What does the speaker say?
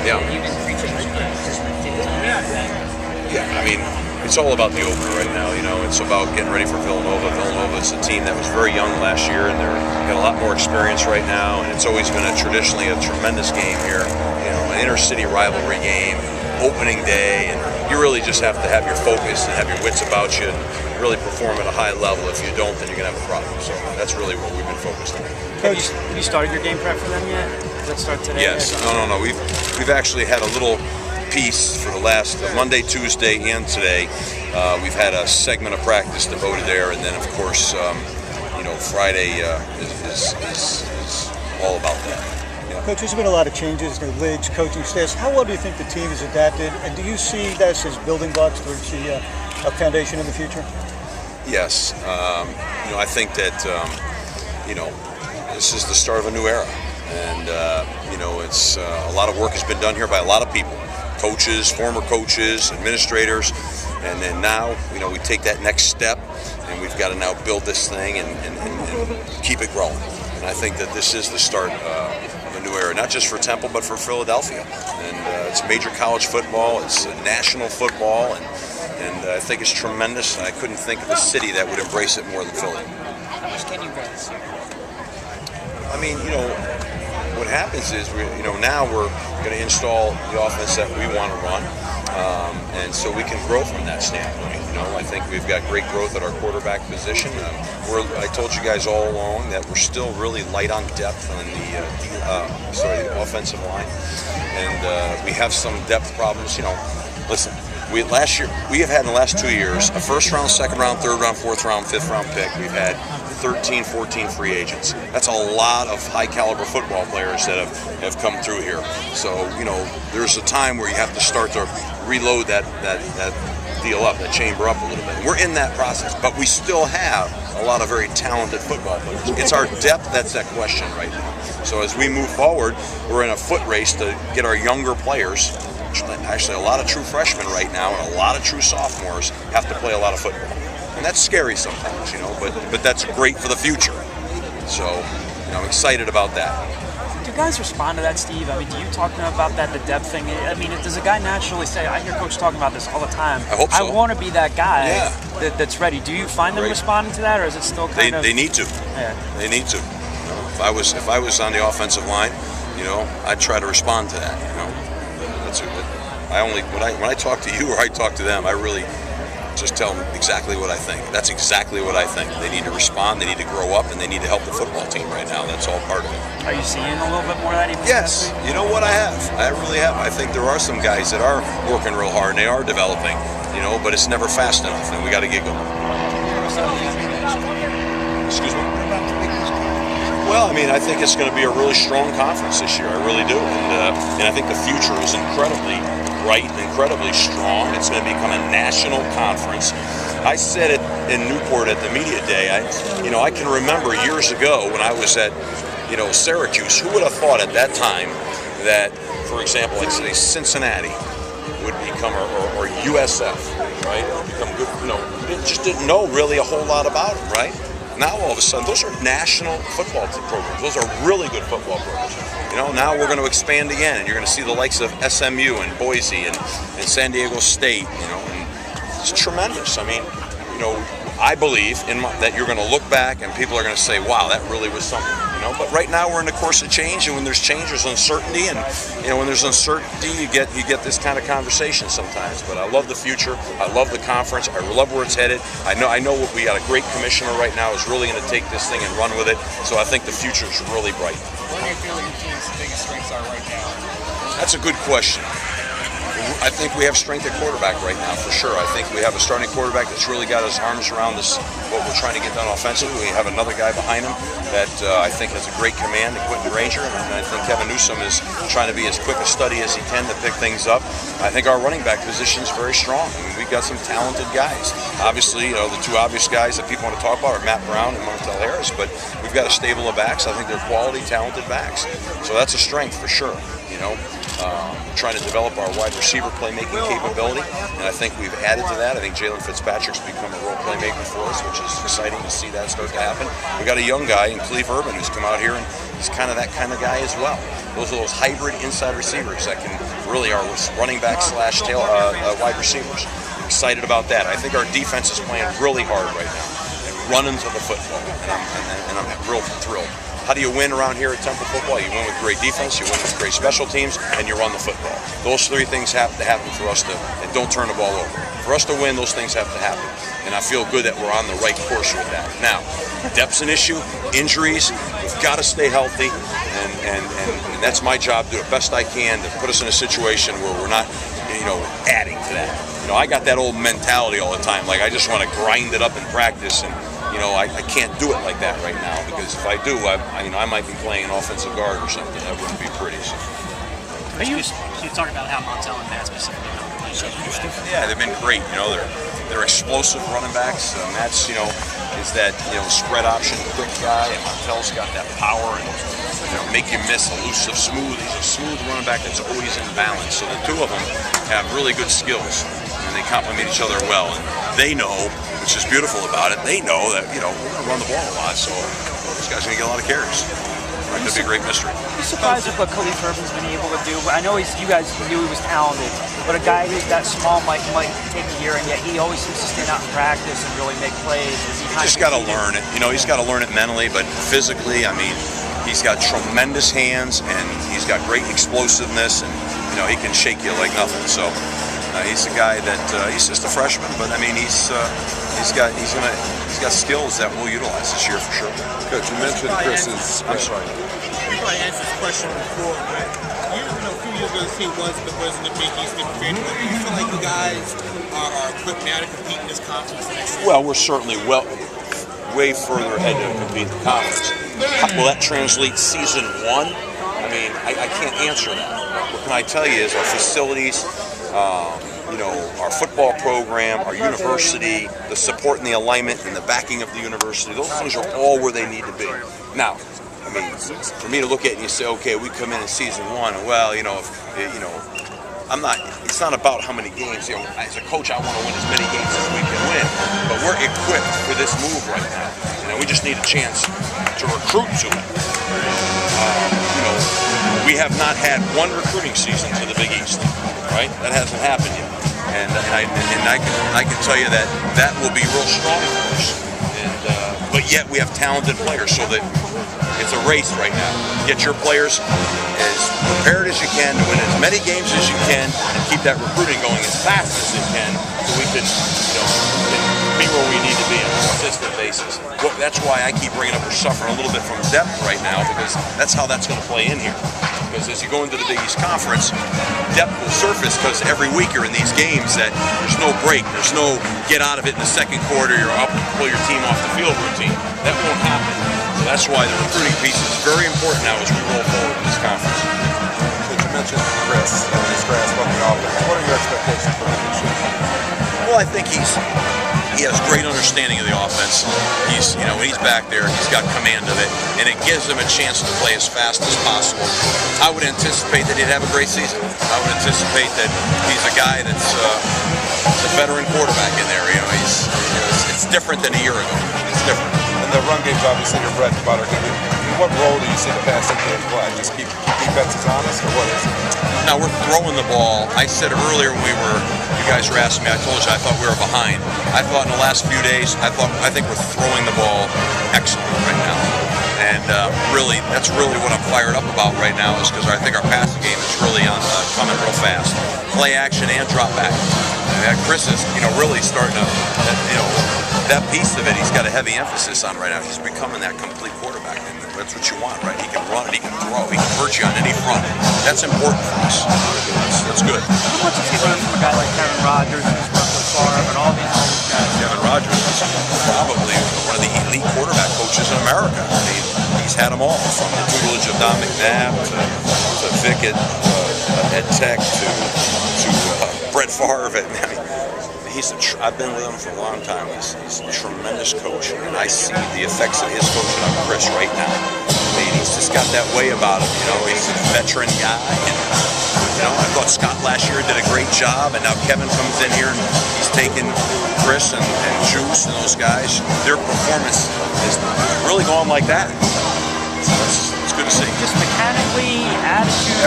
Yeah. You've been preaching Yeah, I mean, it's all about the opener right now. You know, it's about getting ready for Villanova. Villanova is a team that was very young last year, and they're got a lot more experience right now. And it's always been traditionally a tremendous game here. You know, an inter-city rivalry game, opening day, and you really just have to have your focus and have your wits about you and really perform at a high level. If you don't, then you're gonna have a problem. So that's really what we've been focused on. Have you started your game prep for them yet? Does that start today? Yes. No. We've actually had a little piece for the last Monday, Tuesday, and today. We've had a segment of practice devoted there, and then of course, Friday is all about that. Yeah. Coach, there's been a lot of changes, new leagues, coaching staffs. How well do you think the team has adapted, and do you see this as building blocks towards a foundation in the future? Yes. I think that this is the start of a new era, and it's a lot of work has been done here by a lot of people. Coaches, former coaches, administrators, and then now, we take that next step, and we've got to now build this thing and keep it growing. And I think that this is the start of a new era, not just for Temple, but for Philadelphia. And it's major college football, it's national football, and I think it's tremendous. I couldn't think of a city that would embrace it more than Philly. How much can you guys? I mean, what happens is now we're going to install the offense that we want to run, and so we can grow from that standpoint. I think we've got great growth at our quarterback position. I told you guys all along that we're still really light on depth on the offensive line, and we have some depth problems. Listen. Last year, we have had in the last 2 years a first round, second round, third round, fourth round, fifth round pick. We've had 13, 14 free agents. That's a lot of high caliber football players that have come through here. So, there's a time where you have to start to reload that deal up, that chamber up a little bit. And we're in that process, but we still have a lot of very talented football players. It's our depth that's that question right now. So as we move forward, we're in a foot race to get our younger players. Actually, a lot of true freshmen right now and a lot of true sophomores have to play a lot of football. And that's scary sometimes, but that's great for the future. So, I'm excited about that. Do guys respond to that, Steve? I mean, do you talk to them about that, the depth thing? I mean, does a guy naturally say, I hear Coach talking about this all the time, I hope so. I want to be that guy Yeah. that's ready. Do you find them Right. responding to that, or is it still kind of... They need to. Yeah. They need to. If I was on the offensive line, I'd try to respond to that. That's when I talk to you or I talk to them, I really just tell them exactly what I think. That's exactly what I think. They need to respond, they need to grow up, and they need to help the football team right now. That's all part of it. Are you seeing a little bit more of that even? Yes. You know what, I have. I really have. I think there are some guys that are working real hard and they are developing, but it's never fast enough, and we got to get going. Excuse me? Well, I mean, I think it's going to be a really strong conference this year. I really do. And I think the future is incredibly bright and incredibly strong. It's going to become a national conference. I said it in Newport at the media day. I can remember years ago when I was at, Syracuse. Who would have thought at that time that, for example, like say Cincinnati would become, or USF, right? Become good. Just didn't know really a whole lot about them, right? Now all of a sudden, those are national football programs. Those are really good football programs. Now we're going to expand again, and you're going to see the likes of SMU and Boise and San Diego State. And it's tremendous. I mean, I believe that you're going to look back and people are going to say, "Wow, that really was something." But right now we're in the course of change, and when there's change, there's uncertainty, and when there's uncertainty, you get this kind of conversation sometimes. But I love the future. I love the conference. I love where it's headed. I know what we got a great commissioner right now who's really going to take this thing and run with it. So I think the future is really bright. What do you feel like your team's biggest strengths are right now? That's a good question. I think we have strength at quarterback right now, for sure. I think we have a starting quarterback that's really got his arms around this, what we're trying to get done offensively. We have another guy behind him that I think has a great command, Quentin Ranger, and I think Kevin Newsom is trying to be as quick a study as he can to pick things up. I think our running back position is very strong. I mean, we've got some talented guys. Obviously, the two obvious guys that people want to talk about are Matt Brown and Montel Harris, but we've got a stable of backs. I think they're quality, talented backs. So that's a strength for sure. Trying to develop our wide receiver playmaking capability, and I think we've added to that. I think Jalen Fitzpatrick's become a role playmaker for us, which is exciting to see that start to happen. We got a young guy in Cleve Urban who's come out here and he's kind of that kind of guy as well. Those are those hybrid inside receivers that can really are running back slash tail wide receivers. Excited about that. I think our defense is playing really hard right now and running to the football, and I'm real thrilled. How do you win around here at Temple football? You win with great defense, you win with great special teams, and you run the football. Those three things have to happen for us to, and don't turn the ball over. For us to win, those things have to happen. And I feel good that we're on the right course with that. Now, depth's an issue, injuries, we've got to stay healthy, and that's my job, do the best I can to put us in a situation where we're not, adding to that. I got that old mentality all the time, like I just want to grind it up in practice, and I can't do it like that right now, because if I do, I might be playing an offensive guard or something. That wouldn't be pretty. So. You talk about how Montel and Matt specifically have a relationship. Yeah, they've been great. They're explosive running backs. Matt's, is that spread option quick guy, and Montel's got that power and make you miss, elusive, smooth. He's a smooth running back that's always in balance. So the two of them have really good skills, and they complement each other well. And they know, which is beautiful about it, they know that we're going to run the ball a lot, so this guy's going to get a lot of carries. Right, that'd be a great mystery. I'm surprised with what Khalif Urban's been able to do. I know you guys knew he was talented, but a guy who's that small might take a year, and yet he always seems to stand out in practice and really make plays. He's just got to learn it. He's got to learn it mentally, but physically, he's got tremendous hands, and he's got great explosiveness, and he can shake you like nothing. So he's a guy that he's just a freshman, but he's got skills that we'll utilize this year for sure. Coach, you mentioned Chris's. I'm sorry. You probably answered this question before, but a few years ago, the team was the Big East defender. Do you feel like you guys are equipped now to compete in this conference next year? Well, we're certainly way further ahead to compete in the conference. Will that translate season one? I can't answer that. What can I tell you is our facilities, our football program, our university, the support and the alignment and the backing of the university, those things are all where they need to be. Now, for me to look at it and you say, okay, we come in season one, and it's not about how many games. As a coach, I want to win as many games as we can win, but we're equipped for this move right now. We just need a chance to recruit to it. We have not had one recruiting season to the Big East, right? That hasn't happened yet. And I can tell you that will be real strong for us. But yet we have talented players, so that it's a race right now. Get your players as prepared as you can to win as many games as you can, and keep that recruiting going as fast as you can, so we can be where we need to be on a consistent basis. Well, that's why I keep bringing up we're suffering a little bit from depth right now, because that's how that's going to play in here. Because as you go into the Big East Conference, depth will surface, because every week you're in these games that there's no break, there's no get out of it in the second quarter, you're up and pull your team off the field routine. That won't happen. So that's why the recruiting piece is very important now as we roll forward in this conference. You mentioned Chris and his grasp on the offense. What are your expectations for him this year? Well, I think he has great understanding of the offense. When he's back there, he's got command of it, and it gives him a chance to play as fast as possible. I would anticipate that he'd have a great season. I would anticipate that he's a guy that's a veteran quarterback in there. It's different than a year ago. It's different. And the run game's obviously your bread and butter. What role do you see the passing game play? Just keep defenses honest, or what is it? Now we're throwing the ball. I said earlier when you guys were asking me, I told you I thought we were behind. I thought in the last few days, I think we're throwing the ball excellent right now. And that's really what I'm fired up about right now, is because I think our passing game is really coming real fast. Play action and drop back. Chris is, really starting to, that piece of it, he's got a heavy emphasis on right now. He's becoming that complete quarterback, and that's what you want, right? He can run and he can throw. He can hurt you on any front. That's important for us. That's good. How much is he learning from a guy like Kevin Rogers and Russell Favre and all these guys? Kevin Rogers is probably one of the elite quarterback coaches in America. He's had them all, from the tutelage of Don McNabb to Vic at Ed Tech to Brett Favre. I've been with him for a long time. He's a tremendous coach, and I see the effects of his coaching on Chris right now. He's just got that way about him. He's a veteran guy, and I thought Scott last year did a great job, and now Kevin comes in here and he's taken Chris and Juice and those guys. Their performance is really going like that. So it's good to physically, attitude.